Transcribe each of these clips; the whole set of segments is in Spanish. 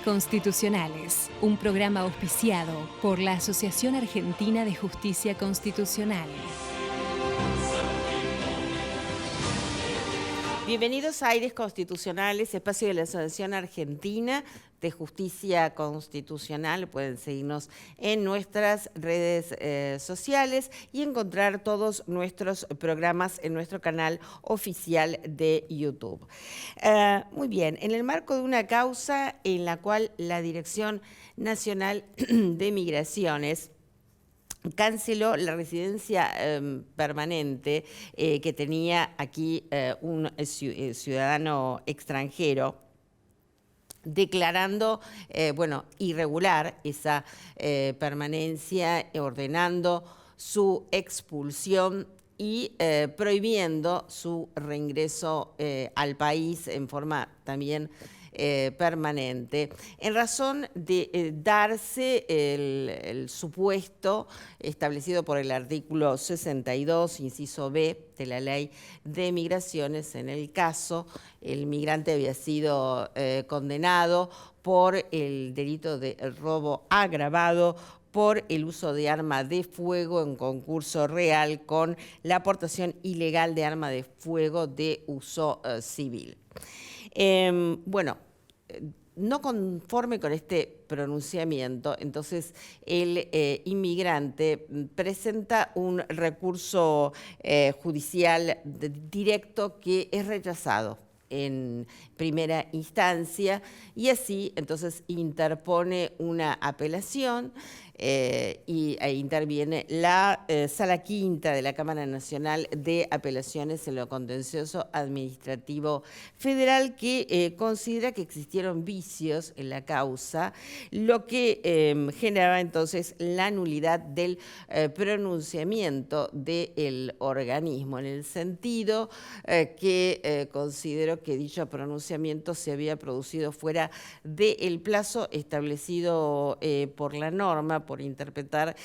Constitucionales, un programa auspiciado por la Asociación Argentina de Justicia Constitucional. Bienvenidos a Aires Constitucionales, espacio de la Asociación Argentina de Justicia Constitucional. Pueden seguirnos en nuestras redes sociales y encontrar todos nuestros programas en nuestro canal oficial de YouTube. Muy bien, en el marco de una causa en la cual la Dirección Nacional de Migraciones canceló la residencia permanente que tenía aquí un ciudadano extranjero, declarando irregular esa permanencia, ordenando su expulsión y prohibiendo su reingreso al país en forma también permanente, en razón de darse el supuesto establecido por el artículo 62, inciso B, de la Ley de Migraciones, en el caso el migrante había sido condenado por el delito de robo agravado por el uso de arma de fuego en concurso real con la aportación ilegal de arma de fuego de uso civil. No conforme con este pronunciamiento, entonces el inmigrante presenta un recurso judicial directo que es rechazado en primera instancia y así entonces interpone una apelación e interviene la Sala Quinta de la Cámara Nacional de Apelaciones en lo Contencioso Administrativo Federal, que considera que existieron vicios en la causa, lo que generaba entonces la nulidad del pronunciamiento del organismo, en el sentido que consideró que dicho pronunciamiento se había producido fuera del plazo establecido por la norma, por interpretar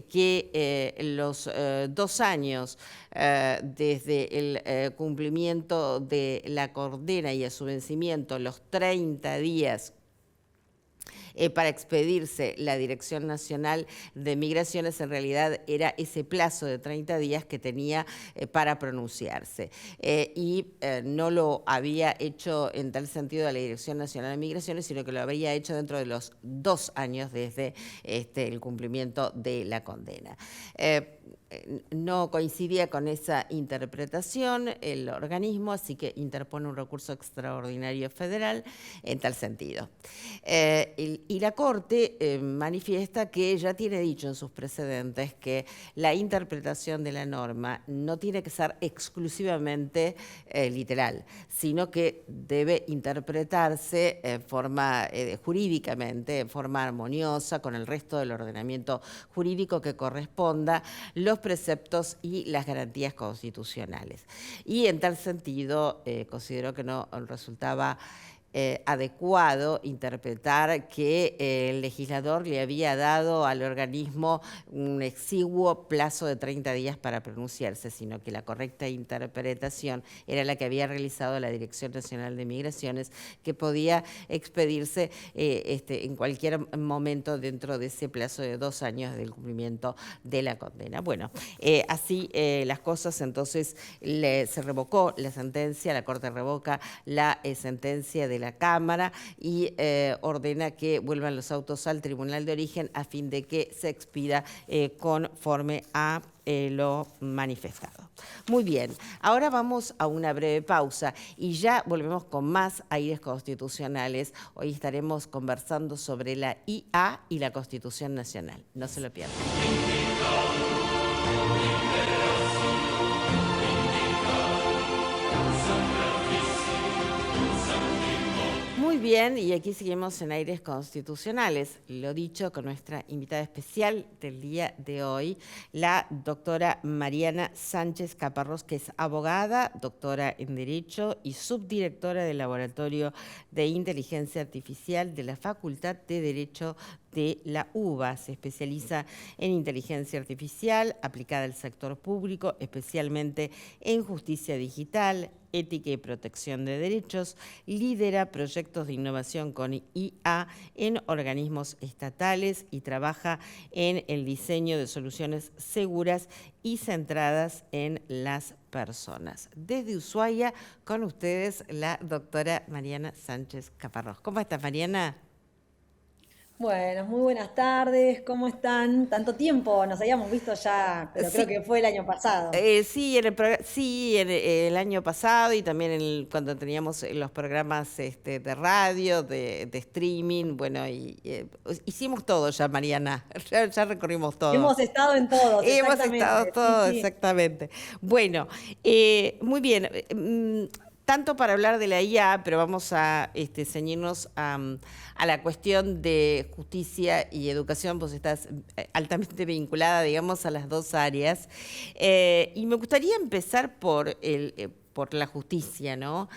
que los 2 años desde el cumplimiento de la condena y a su vencimiento, los 30 días para expedirse la Dirección Nacional de Migraciones, en realidad era ese plazo de 30 días que tenía para pronunciarse. No lo había hecho en tal sentido la Dirección Nacional de Migraciones, sino que lo habría hecho dentro de los 2 años desde el cumplimiento de la condena. No coincidía con esa interpretación el organismo, así que interpone un recurso extraordinario federal en tal sentido. Y la Corte manifiesta que ya tiene dicho en sus precedentes que la interpretación de la norma no tiene que ser exclusivamente literal, sino que debe interpretarse jurídicamente, en forma armoniosa con el resto del ordenamiento jurídico que corresponda, los preceptos y las garantías constitucionales. Y en tal sentido considero que no resultaba adecuado interpretar que el legislador le había dado al organismo un exiguo plazo de 30 días para pronunciarse, sino que la correcta interpretación era la que había realizado la Dirección Nacional de Migraciones, que podía expedirse en cualquier momento dentro de ese plazo de 2 años del cumplimiento de la condena. Bueno, así las cosas, entonces se revocó la sentencia, la Corte revoca la sentencia de la Cámara y ordena que vuelvan los autos al Tribunal de Origen a fin de que se expida conforme a lo manifestado. Muy bien, ahora vamos a una breve pausa y ya volvemos con más Aires Constitucionales. Hoy estaremos conversando sobre la IA y la Constitución Nacional. No se lo pierdan. Muy bien, y aquí seguimos en Aires Constitucionales. Lo dicho, con nuestra invitada especial del día de hoy, la doctora Mariana Sánchez Caparrós, que es abogada, doctora en Derecho y subdirectora del Laboratorio de Inteligencia Artificial de la Facultad de Derecho de la UBA. Se especializa en inteligencia artificial aplicada al sector público, especialmente en justicia digital, ética y protección de derechos. Lidera proyectos de innovación con IA en organismos estatales y trabaja en el diseño de soluciones seguras y centradas en las personas. Desde Ushuaia, con ustedes, la doctora Mariana Sánchez Caparrós. ¿Cómo estás, Mariana? Bueno, muy buenas tardes, ¿cómo están? Tanto tiempo, nos habíamos visto ya, pero Sí. creo que fue el año pasado. Sí, en el año pasado y también cuando teníamos los programas de radio, de streaming, bueno, hicimos todo ya, Mariana, ya recorrimos todo. Hemos estado en todos, Hemos exactamente. estado todos, Sí. exactamente. Bueno, muy bien. Tanto para hablar de la IA, pero vamos a ceñirnos a la cuestión de justicia y educación. Vos estás altamente vinculada, digamos, a las dos áreas. Y me gustaría empezar por la justicia, ¿no?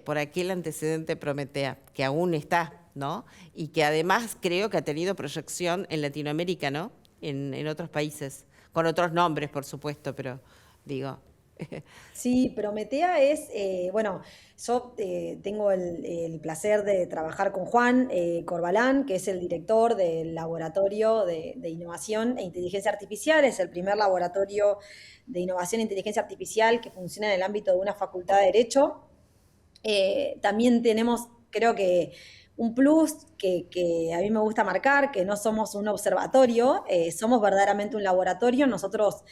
Por aquel antecedente Prometea, que aún está, ¿no? Y que además creo que ha tenido proyección en Latinoamérica, ¿no? En otros países, con otros nombres, por supuesto, pero digo... Sí, Prometea es, bueno, yo tengo el placer de trabajar con Juan Corbalán, que es el director del Laboratorio de Innovación e Inteligencia Artificial. Es el primer laboratorio de innovación e inteligencia artificial que funciona en el ámbito de una facultad de Derecho. También tenemos, creo que, un plus que a mí me gusta marcar, que no somos un observatorio, somos verdaderamente un laboratorio. Nosotros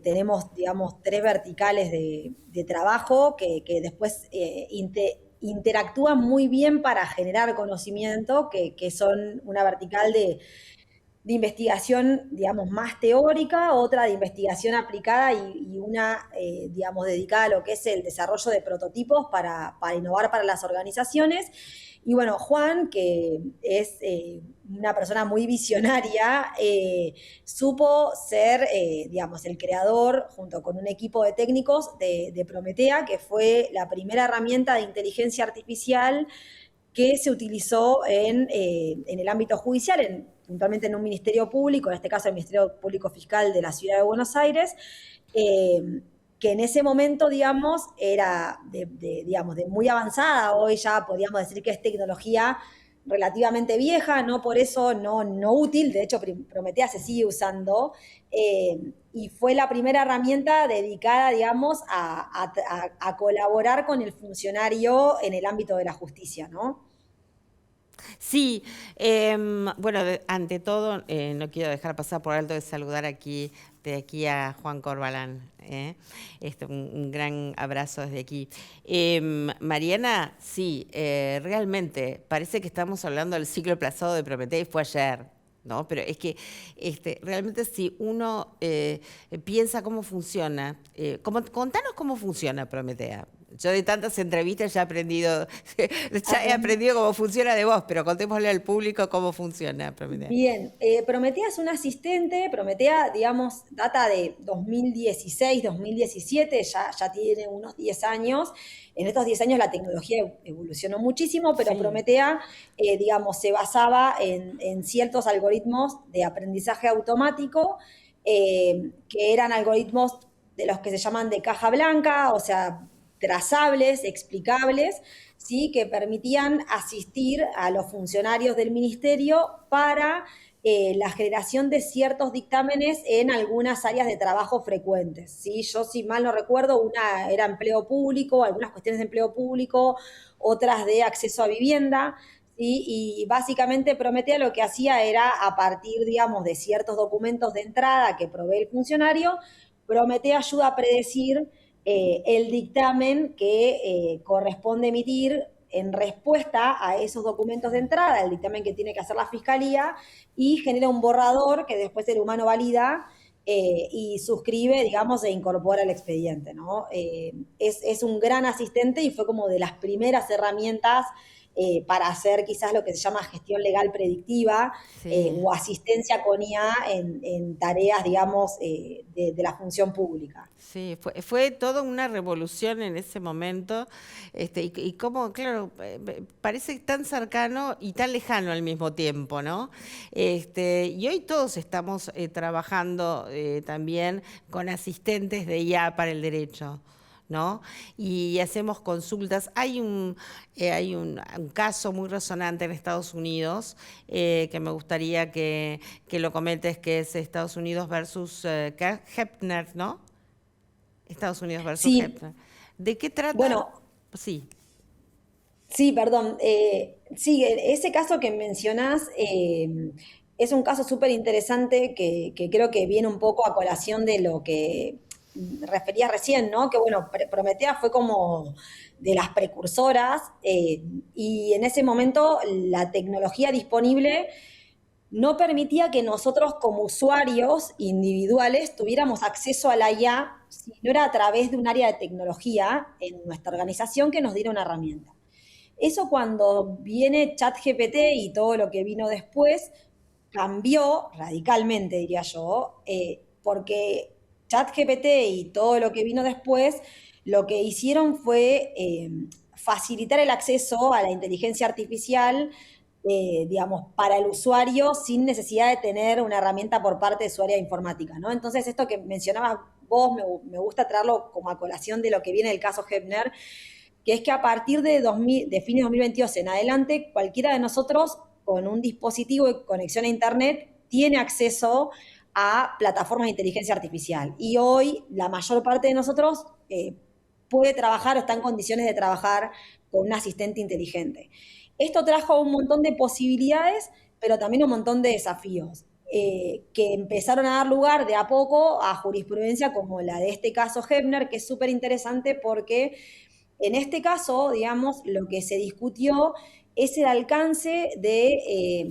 tenemos, digamos, 3 verticales de trabajo que después interactúan muy bien para generar conocimiento, que son una vertical de investigación, digamos, más teórica, otra de investigación aplicada y una, digamos, dedicada a lo que es el desarrollo de prototipos para innovar para las organizaciones. Y bueno, Juan, que es una persona muy visionaria, supo ser, digamos, el creador, junto con un equipo de técnicos, de Prometea, que fue la primera herramienta de inteligencia artificial que se utilizó en el ámbito judicial, puntualmente en un ministerio público, en este caso el Ministerio Público Fiscal de la Ciudad de Buenos Aires, que en ese momento, digamos, era digamos, de muy avanzada. Hoy ya podríamos decir que es tecnología relativamente vieja, no por eso no útil. De hecho, Prometea se sigue usando, y fue la primera herramienta dedicada, digamos, a colaborar con el funcionario en el ámbito de la justicia, ¿no? Sí, bueno, ante todo, no quiero dejar pasar por alto de saludar de aquí a Juan Corbalán. Un gran abrazo desde aquí. Mariana, sí, realmente parece que estamos hablando del ciclo aplazado de Prometea y fue ayer, ¿no? Pero es que realmente si uno piensa cómo funciona, contanos cómo funciona Prometea. Yo de tantas entrevistas ya he aprendido cómo funciona de vos, pero contémosle al público cómo funciona Prometea. Bien, Prometea es un asistente. Prometea, digamos, data de 2016, 2017, ya tiene unos 10 años. En estos 10 años la tecnología evolucionó muchísimo, pero Sí. Prometea, digamos, se basaba en ciertos algoritmos de aprendizaje automático, que eran algoritmos de los que se llaman de caja blanca, o sea, trazables, explicables, ¿sí? Que permitían asistir a los funcionarios del ministerio para la generación de ciertos dictámenes en algunas áreas de trabajo frecuentes, ¿sí? Yo, si mal no recuerdo, una era empleo público, algunas cuestiones de empleo público, otras de acceso a vivienda, ¿sí? Y básicamente Prometea lo que hacía era, a partir, digamos, de ciertos documentos de entrada que provee el funcionario, Prometea ayuda a predecir el dictamen que corresponde emitir en respuesta a esos documentos de entrada, el dictamen que tiene que hacer la Fiscalía, y genera un borrador que después el humano valida y suscribe, digamos, e incorpora al expediente, ¿no? Es un gran asistente y fue como de las primeras herramientas para hacer quizás lo que se llama gestión legal predictiva Sí. o asistencia con IA en tareas, digamos, de la función pública. Sí, fue toda una revolución en ese momento, y como, claro, parece tan cercano y tan lejano al mismo tiempo, ¿no? Y hoy todos estamos trabajando también con asistentes de IA para el derecho, ¿no? Y hacemos consultas. Hay un caso muy resonante en Estados Unidos que me gustaría que lo comentes, que es Estados Unidos versus Hepner, ¿no? Estados Unidos versus Sí, Hepner. ¿De qué trata? bueno, Sí, sí, perdón. Sí, ese caso que mencionás es un caso súper interesante que creo que viene un poco a colación de lo que refería recién, ¿no? Que bueno, Prometea fue como de las precursoras y en ese momento la tecnología disponible no permitía que nosotros como usuarios individuales tuviéramos acceso a la IA si no era a través de un área de tecnología en nuestra organización que nos diera una herramienta. Eso cuando viene ChatGPT y todo lo que vino después, cambió radicalmente, diría yo, porque ChatGPT y todo lo que vino después, lo que hicieron fue facilitar el acceso a la inteligencia artificial, digamos, para el usuario sin necesidad de tener una herramienta por parte de su área de informática, ¿no? Entonces, esto que mencionabas vos, me gusta traerlo como a colación de lo que viene del caso Hepner, que es que a partir de fines de 2022 en adelante, cualquiera de nosotros con un dispositivo de conexión a Internet tiene acceso a plataformas de inteligencia artificial. Y hoy la mayor parte de nosotros puede trabajar o está en condiciones de trabajar con un asistente inteligente. Esto trajo un montón de posibilidades, pero también un montón de desafíos. Que empezaron a dar lugar de a poco a jurisprudencia como la de este caso Hepner, que es súper interesante porque en este caso, digamos, lo que se discutió es el alcance de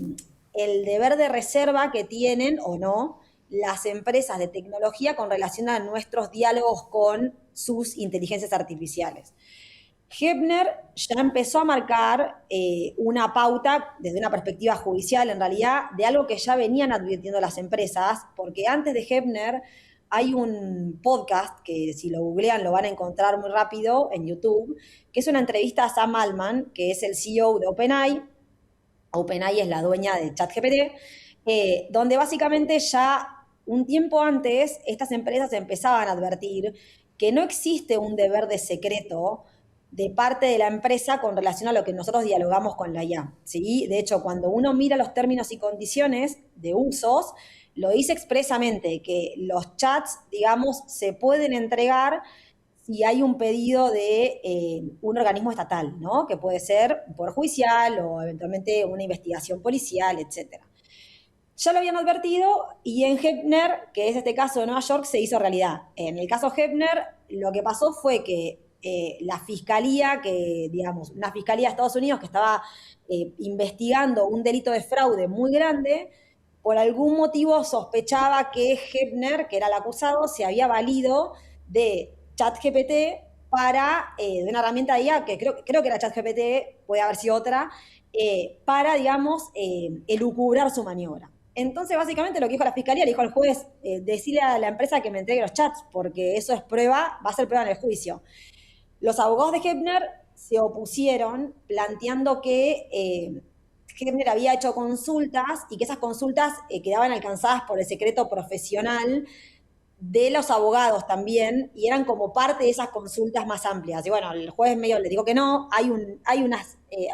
el deber de reserva que tienen o no las empresas de tecnología con relación a nuestros diálogos con sus inteligencias artificiales. Hepner ya empezó a marcar una pauta desde una perspectiva judicial, en realidad, de algo que ya venían advirtiendo las empresas, porque antes de Hepner hay un podcast que si lo googlean lo van a encontrar muy rápido en YouTube, que es una entrevista a Sam Altman, que es el CEO de OpenAI. OpenAI es la dueña de ChatGPT, donde básicamente ya un tiempo antes estas empresas empezaban a advertir que no existe un deber de secreto de parte de la empresa con relación a lo que nosotros dialogamos con la IA, ¿sí? De hecho, cuando uno mira los términos y condiciones de usos, lo dice expresamente, que los chats, digamos, se pueden entregar si hay un pedido de un organismo estatal, ¿no? Que puede ser un poder judicial o eventualmente una investigación policial, etcétera. Ya lo habían advertido y en Hepner, que es este caso de Nueva York, se hizo realidad. En el caso Hepner, lo que pasó fue que la fiscalía, digamos, una fiscalía de Estados Unidos que estaba investigando un delito de fraude muy grande, por algún motivo sospechaba que Hepner, que era el acusado, se había valido de ChatGPT de una herramienta de IA, que creo que era ChatGPT, puede haber sido otra, para, digamos, elucubrar su maniobra. Entonces, básicamente, lo que dijo la fiscalía, le dijo al juez, decirle a la empresa que me entregue los chats, porque eso es prueba, va a ser prueba en el juicio. Los abogados de Hepner se opusieron planteando que Hepner había hecho consultas y que esas consultas quedaban alcanzadas por el secreto profesional de los abogados también y eran como parte de esas consultas más amplias. Y bueno, el juez medio le dijo que no,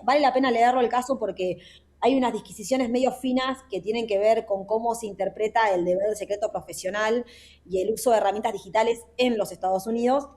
vale la pena leerlo el caso porque hay unas disquisiciones medio finas que tienen que ver con cómo se interpreta el deber de secreto profesional y el uso de herramientas digitales en los Estados Unidos.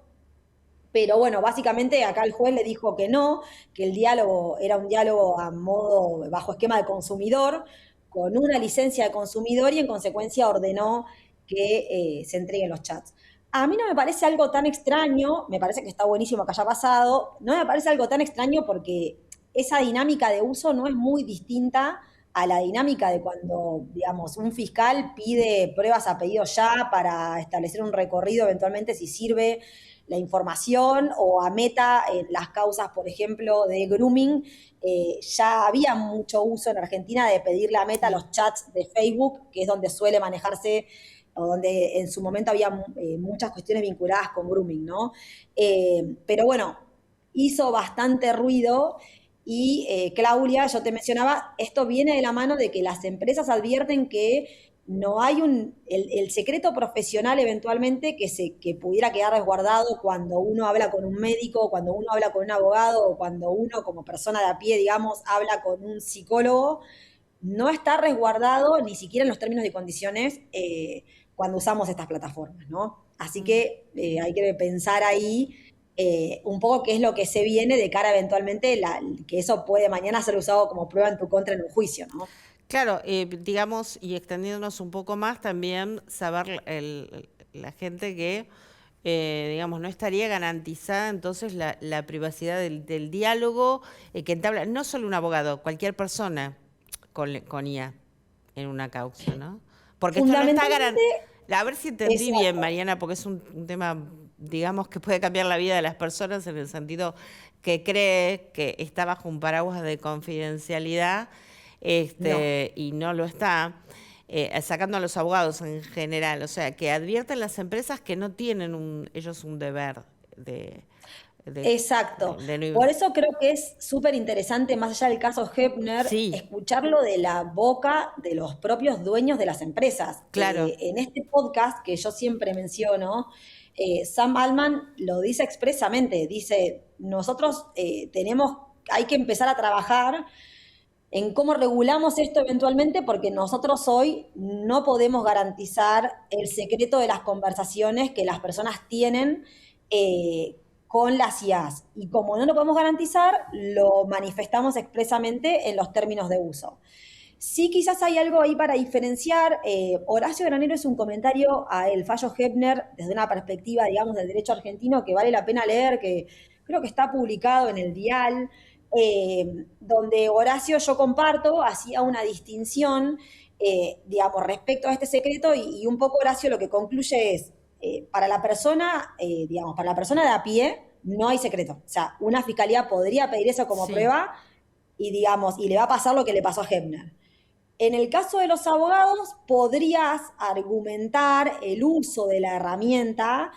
Pero bueno, básicamente acá el juez le dijo que no, que el diálogo era un diálogo a modo, bajo esquema de consumidor, con una licencia de consumidor y en consecuencia ordenó que se entreguen los chats. A mí no me parece algo tan extraño, me parece que está buenísimo que haya pasado, no me parece algo tan extraño porque esa dinámica de uso no es muy distinta a la dinámica de cuando, digamos, un fiscal pide pruebas a pedido ya para establecer un recorrido eventualmente si sirve la información, o a Meta en las causas, por ejemplo, de grooming. Ya había mucho uso en Argentina de pedirle a Meta los chats de Facebook, que es donde suele manejarse, o donde en su momento había muchas cuestiones vinculadas con grooming, ¿no? Pero bueno, hizo bastante ruido. Y Claudia, yo te mencionaba, esto viene de la mano de que las empresas advierten que no hay el secreto profesional eventualmente que pudiera quedar resguardado cuando uno habla con un médico, cuando uno habla con un abogado, o cuando uno como persona de a pie, digamos, habla con un psicólogo, no está resguardado ni siquiera en los términos y condiciones cuando usamos estas plataformas, ¿no? Así que hay que pensar ahí un poco qué es lo que se viene de cara eventualmente, que eso puede mañana ser usado como prueba en tu contra en un juicio, ¿no? Claro, digamos, y extendiéndonos un poco más, también saber la gente que, digamos, no estaría garantizada entonces la privacidad del diálogo que entabla no solo un abogado, cualquier persona con IA en una causa, ¿no? Porque esto no está Fundamentalmente, garantizado. A ver si entendí bien, exacto. Mariana, porque es un tema, digamos, que puede cambiar la vida de las personas en el sentido que cree que está bajo un paraguas de confidencialidad, No. y no lo está, sacando a los abogados en general, o sea, que advierten las empresas que no tienen ellos un deber de, de, Exacto. de Por eso creo que es súper interesante, más allá del caso Hepner, sí, escucharlo de la boca de los propios dueños de las empresas. claro, En este podcast que yo siempre menciono, Sam Altman lo dice expresamente, dice, nosotros hay que empezar a trabajar en cómo regulamos esto eventualmente, porque nosotros hoy no podemos garantizar el secreto de las conversaciones que las personas tienen con las IAs. Y como no lo podemos garantizar, lo manifestamos expresamente en los términos de uso. Sí, quizás hay algo ahí para diferenciar. Horacio Granero es un comentario a el fallo Hepner desde una perspectiva, digamos, del derecho argentino que vale la pena leer, que creo que está publicado en el Dial, donde Horacio, yo comparto, hacía una distinción, digamos, respecto a este secreto, y un poco Horacio lo que concluye es, para la persona, digamos, para la persona de a pie, no hay secreto. O sea, una fiscalía podría pedir eso como sí, prueba y, digamos, y le va a pasar lo que le pasó a Hepner. En el caso de los abogados, podrías argumentar el uso de la herramienta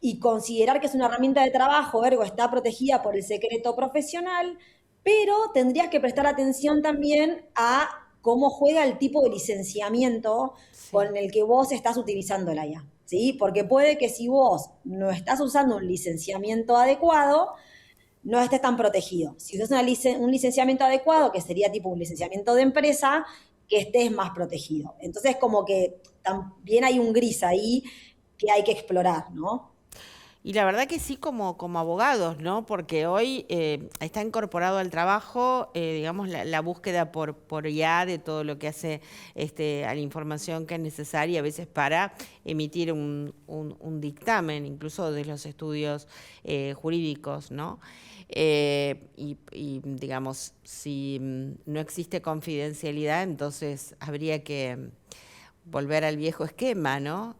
y considerar que es una herramienta de trabajo, ergo está protegida por el secreto profesional, pero tendrías que prestar atención también a cómo juega el tipo de licenciamiento sí. con el que vos estás utilizando la IA, ¿sí? Porque puede que si vos no estás usando un licenciamiento adecuado, no estés tan protegido. Si usas un licenciamiento adecuado, que sería tipo un licenciamiento de empresa, que estés más protegido. Entonces, como que también hay un gris ahí que hay que explorar, ¿no? Y la verdad que sí, como abogados, ¿no? Porque hoy está incorporado al trabajo, digamos, la búsqueda por IA de todo lo que hace a la información que es necesaria a veces para emitir un dictamen, incluso de los estudios jurídicos, ¿no? Digamos, si no existe confidencialidad, entonces habría que volver al viejo esquema, ¿no?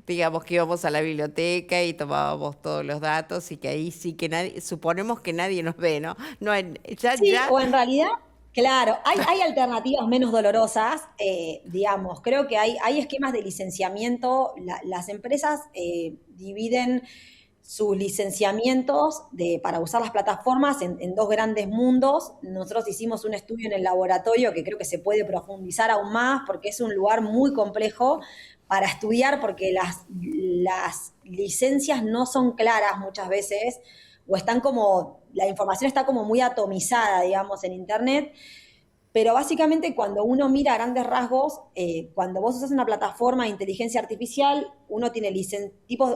Digamos que íbamos a la biblioteca y tomábamos todos los datos y que ahí sí que nadie, suponemos que nadie nos ve, ¿no? No, Sí, o en realidad, claro, hay alternativas menos dolorosas, digamos, creo que hay esquemas de licenciamiento, las empresas dividen sus licenciamientos para usar las plataformas en dos grandes mundos. Nosotros hicimos un estudio en el laboratorio que creo que se puede profundizar aún más porque es un lugar muy complejo para estudiar, porque las licencias no son claras muchas veces, o están como, la información está como muy atomizada, digamos, en Internet. Pero básicamente cuando uno mira a grandes rasgos, cuando vos usas una plataforma de inteligencia artificial, uno tiene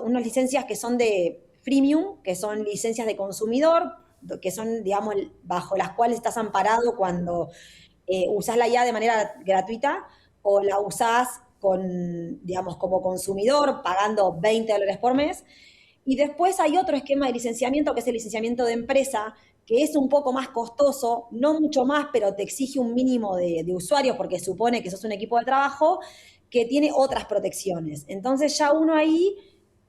unas licencias que son de freemium, que son licencias de consumidor, que son, digamos, bajo las cuales estás amparado cuando usás la IA de manera gratuita, o la usás digamos, como consumidor, pagando $20 por mes. Y después hay otro esquema de licenciamiento, que es el licenciamiento de empresa, que es un poco más costoso, no mucho más, pero te exige un mínimo de usuarios porque supone que sos un equipo de trabajo que tiene otras protecciones. Entonces ya uno ahí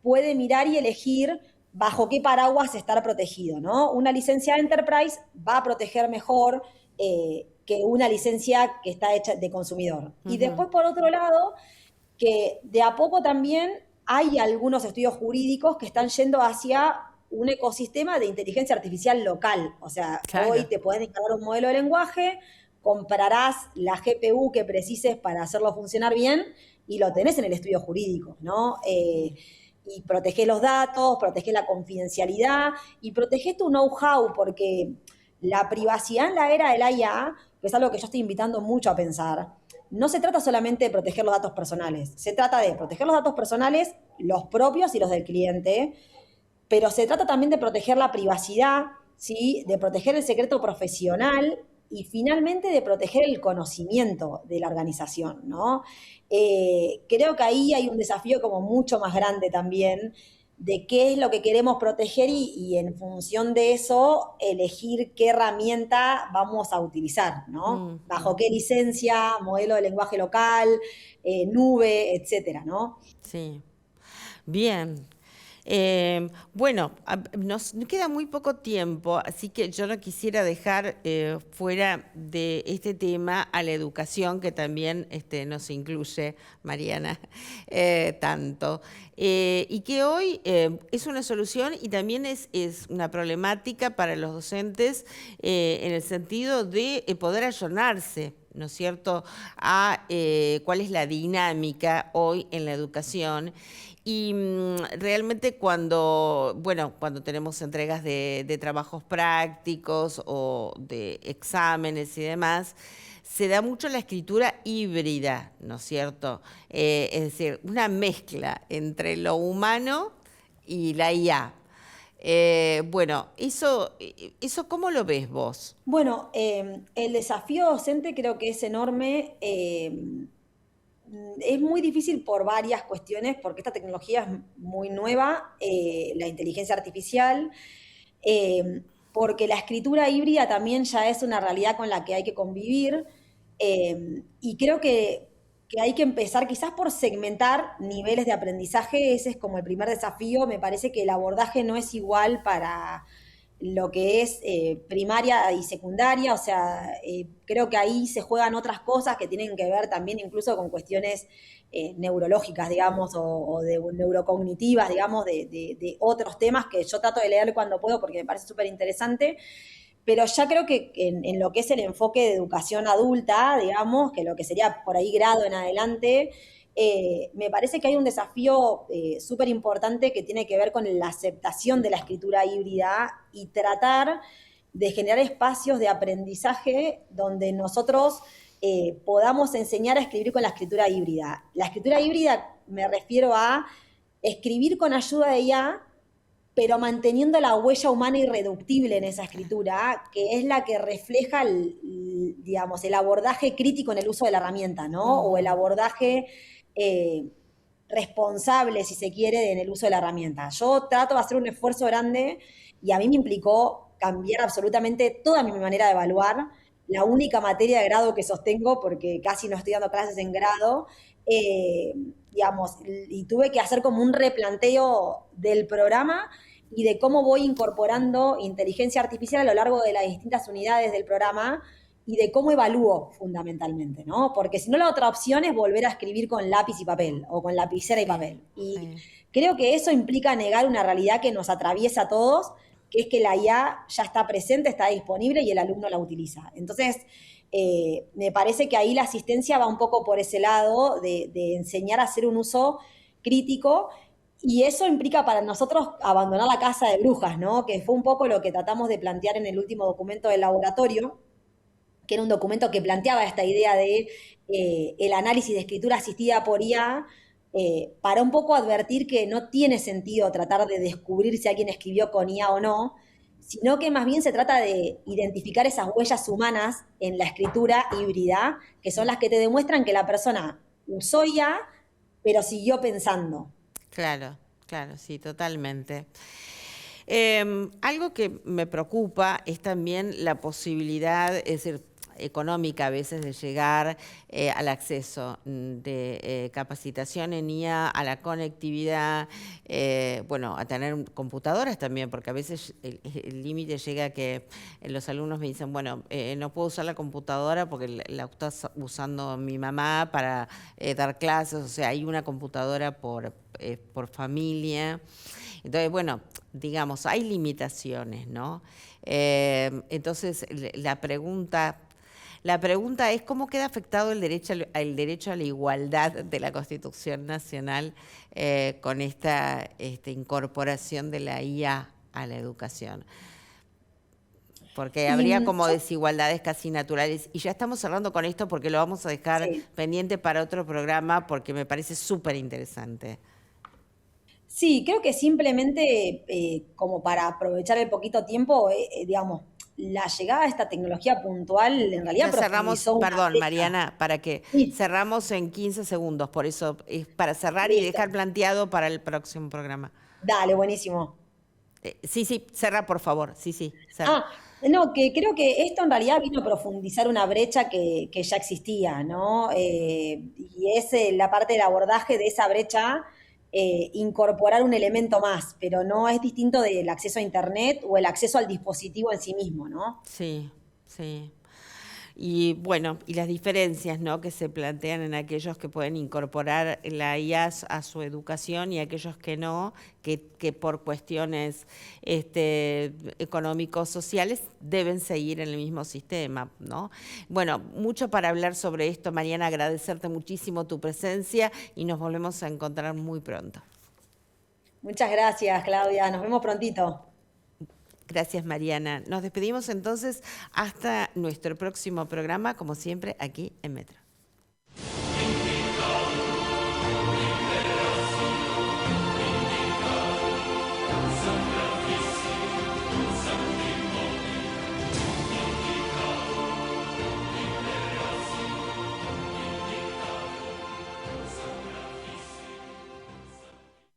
puede mirar y elegir bajo qué paraguas estar protegido, ¿no? Una licencia Enterprise va a proteger mejor que una licencia que está hecha de consumidor. Y después, por otro lado, que de a poco también hay algunos estudios jurídicos que están yendo hacia un ecosistema de inteligencia artificial local. O sea, Claro. hoy te puedes descargar un modelo de lenguaje, comprarás la GPU que precises para hacerlo funcionar bien y lo tenés en el estudio jurídico, ¿no? Y protegés los datos, protegés la confidencialidad y protegés tu know-how, porque la privacidad en la era del IA, que es algo que yo estoy invitando mucho a pensar, no se trata solamente de proteger los datos personales, se trata de proteger los datos personales, los propios y los del cliente, pero se trata también de proteger la privacidad, ¿sí? De proteger el secreto profesional y finalmente de proteger el conocimiento de la organización, ¿no? Creo que ahí hay un desafío como mucho más grande también de qué es lo que queremos proteger y en función de eso elegir qué herramienta vamos a utilizar, ¿no? Bajo qué licencia, modelo de lenguaje local, nube, etcétera, ¿no? Sí. Bien. Bueno, nos queda muy poco tiempo, así que yo no quisiera dejar fuera de este tema a la educación, que también nos incluye, Mariana, tanto. Y que hoy es una solución y también es una problemática para los docentes en el sentido de poder ayornarse, ¿no es cierto?, a cuál es la dinámica hoy en la educación. Y realmente cuando tenemos entregas de trabajos prácticos o de exámenes y demás, se da mucho la escritura híbrida, ¿no es cierto? Es decir, una mezcla entre lo humano y la IA. Eso ¿cómo lo ves vos? Bueno, el desafío docente creo que es enorme. Es muy difícil por varias cuestiones, porque esta tecnología es muy nueva, la inteligencia artificial, porque la escritura híbrida también ya es una realidad con la que hay que convivir, y creo que hay que empezar quizás por segmentar niveles de aprendizaje, ese es como el primer desafío. Me parece que el abordaje no es igual para lo que es primaria y secundaria, o sea, creo que ahí se juegan otras cosas que tienen que ver también incluso con cuestiones neurológicas, digamos, o de neurocognitivas, digamos, de otros temas que yo trato de leer cuando puedo porque me parece súper interesante, pero ya creo que en lo que es el enfoque de educación adulta, digamos, que lo que sería por ahí grado en adelante, me parece que hay un desafío súper importante que tiene que ver con la aceptación de la escritura híbrida y tratar de generar espacios de aprendizaje donde nosotros podamos enseñar a escribir con la escritura híbrida. La escritura híbrida me refiero a escribir con ayuda de IA, pero manteniendo la huella humana irreductible en esa escritura, que es la que refleja, digamos, el abordaje crítico en el uso de la herramienta, ¿no? O el abordaje responsable, si se quiere, en el uso de la herramienta. Yo trato de hacer un esfuerzo grande y a mí me implicó cambiar absolutamente toda mi manera de evaluar. La única materia de grado que sostengo, porque casi no estoy dando clases en grado, digamos, y tuve que hacer como un replanteo del programa y de cómo voy incorporando inteligencia artificial a lo largo de las distintas unidades del programa y de cómo evalúo fundamentalmente, ¿no? Porque si no, la otra opción es volver a escribir con lápiz y papel o con lapicera y papel. Y creo que eso implica negar una realidad que nos atraviesa a todos, que es que la IA ya está presente, está disponible y el alumno la utiliza. Entonces, me parece que ahí la asistencia va un poco por ese lado de enseñar a hacer un uso crítico, y eso implica para nosotros abandonar la casa de brujas, ¿no? Que fue un poco lo que tratamos de plantear en el último documento del laboratorio, que era un documento que planteaba esta idea de el análisis de escritura asistida por IA, para un poco advertir que no tiene sentido tratar de descubrir si alguien escribió con IA o no, sino que más bien se trata de identificar esas huellas humanas en la escritura híbrida, que son las que te demuestran que la persona usó IA, pero siguió pensando. Claro, claro, sí, totalmente. Algo que me preocupa es también la posibilidad, es decir, económica a veces de llegar al acceso de capacitación en IA, a la conectividad, bueno, a tener computadoras también, porque a veces el límite llega a que los alumnos me dicen, bueno, no puedo usar la computadora porque la está usando mi mamá para dar clases, o sea, hay una computadora por familia. Entonces, bueno, digamos, hay limitaciones, ¿no? Entonces, la pregunta es cómo queda afectado el derecho a la igualdad de la Constitución Nacional con esta incorporación de la IA a la educación. Porque habría como desigualdades casi naturales. Y ya estamos cerrando con esto porque lo vamos a dejar pendiente para otro programa porque me parece súper interesante. Sí, creo que simplemente como para aprovechar el poquito tiempo, digamos, la llegada de esta tecnología puntual en realidad Ya cerramos, profundizó una perdón, brecha. Mariana, para que Sí, cerramos en 15 segundos, por eso es para cerrar y listo. dejar planteado para el próximo programa. Dale, buenísimo. Sí, cerra, por favor, sí, cerra. Ah, no, que creo que esto en realidad vino a profundizar una brecha que ya existía, ¿no? Y es la parte del abordaje de esa brecha, incorporar un elemento más, pero no es distinto del acceso a Internet o el acceso al dispositivo en sí mismo, ¿no? Sí. Y bueno, y las diferencias, ¿no?, que se plantean en aquellos que pueden incorporar la IA a su educación y aquellos que no, que por cuestiones económicos, sociales, deben seguir en el mismo sistema, ¿no? Bueno, mucho para hablar sobre esto, Mariana, agradecerte muchísimo tu presencia y nos volvemos a encontrar muy pronto. Muchas gracias, Claudia. Nos vemos prontito. Gracias, Mariana. Nos despedimos entonces hasta nuestro próximo programa, como siempre, aquí en Metro.